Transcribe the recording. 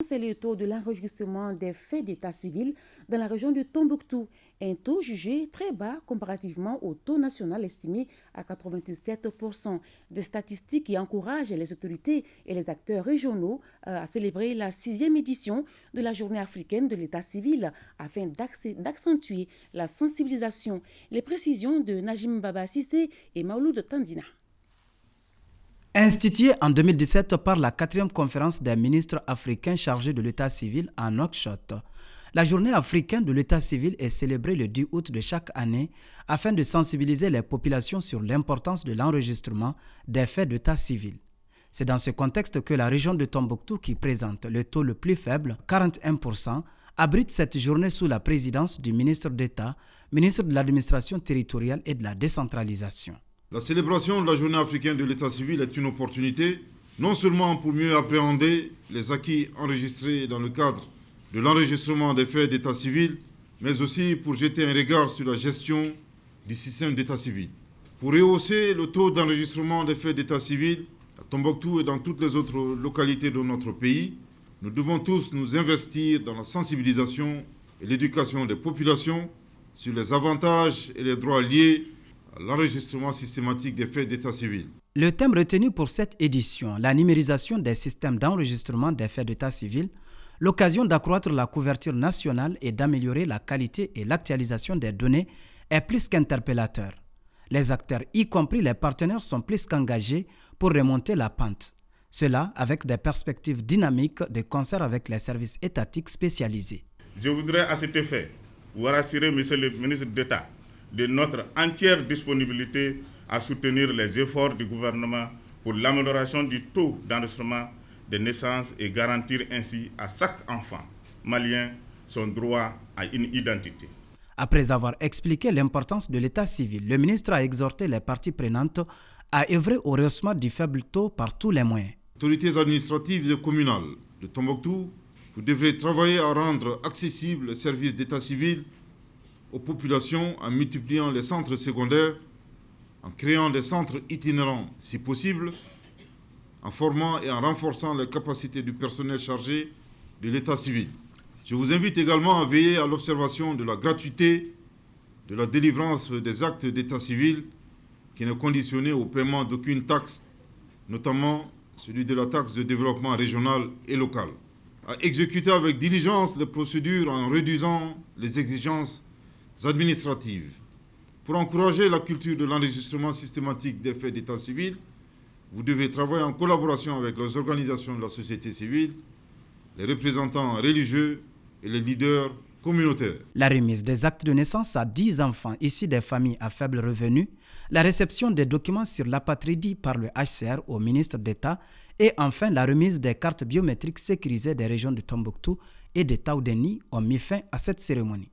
c'est le taux de l'enregistrement des faits d'état civil dans la région de Tombouctou, un taux jugé très bas comparativement au taux national estimé à 87%. Des statistiques qui encouragent les autorités et les acteurs régionaux à célébrer la 6e édition de la Journée africaine de l'état civil afin d'accentuer la sensibilisation. Les précisions de Najim Baba Sissé et Maouloud Tandina. Instituée en 2017 par la 4e conférence des ministres africains chargés de l'état civil à Nouakchott, la journée africaine de l'état civil est célébrée le 10 août de chaque année afin de sensibiliser les populations sur l'importance de l'enregistrement des faits d'état civil. C'est dans ce contexte que la région de Tombouctou, qui présente le taux le plus faible, 41%, abrite cette journée sous la présidence du ministre d'État, ministre de l'administration territoriale et de la décentralisation. La célébration de la Journée africaine de l'état civil est une opportunité, non seulement pour mieux appréhender les acquis enregistrés dans le cadre de l'enregistrement des faits d'état civil, mais aussi pour jeter un regard sur la gestion du système d'état civil. Pour rehausser le taux d'enregistrement des faits d'état civil à Tombouctou et dans toutes les autres localités de notre pays, nous devons tous nous investir dans la sensibilisation et l'éducation des populations sur les avantages et les droits liés à l'enregistrement systématique des faits d'état civil. Le thème retenu pour cette édition, la numérisation des systèmes d'enregistrement des faits d'état civil, l'occasion d'accroître la couverture nationale et d'améliorer la qualité et l'actualisation des données, est plus qu'interpellateur. Les acteurs, y compris les partenaires, sont plus qu'engagés pour remonter la pente. Cela avec des perspectives dynamiques de concert avec les services étatiques spécialisés. Je voudrais à cet effet vous rassurer, Monsieur le ministre d'État, de notre entière disponibilité à soutenir les efforts du gouvernement pour l'amélioration du taux d'enregistrement des naissances et garantir ainsi à chaque enfant malien son droit à une identité. Après avoir expliqué l'importance de l'état civil, le ministre a exhorté les parties prenantes à œuvrer au rehaussement du faible taux par tous les moyens. Autorités administratives et communales de Tombouctou, vous devrez travailler à rendre accessibles les services d'état civil aux populations en multipliant les centres secondaires, en créant des centres itinérants si possible, en formant et en renforçant les capacités du personnel chargé de l'état civil. Je vous invite également à veiller à l'observation de la gratuité de la délivrance des actes d'état civil qui n'est conditionné au paiement d'aucune taxe, notamment celui de la taxe de développement régional et local. À exécuter avec diligence les procédures en réduisant les exigences administratives. Pour encourager la culture de l'enregistrement systématique des faits d'état civil, vous devez travailler en collaboration avec les organisations de la société civile, les représentants religieux et les leaders communautaires. La remise des actes de naissance à 10 enfants issus des familles à faible revenu, la réception des documents sur l'apatridie par le HCR au ministre d'État et enfin la remise des cartes biométriques sécurisées des régions de Tombouctou et de Taoudeni ont mis fin à cette cérémonie.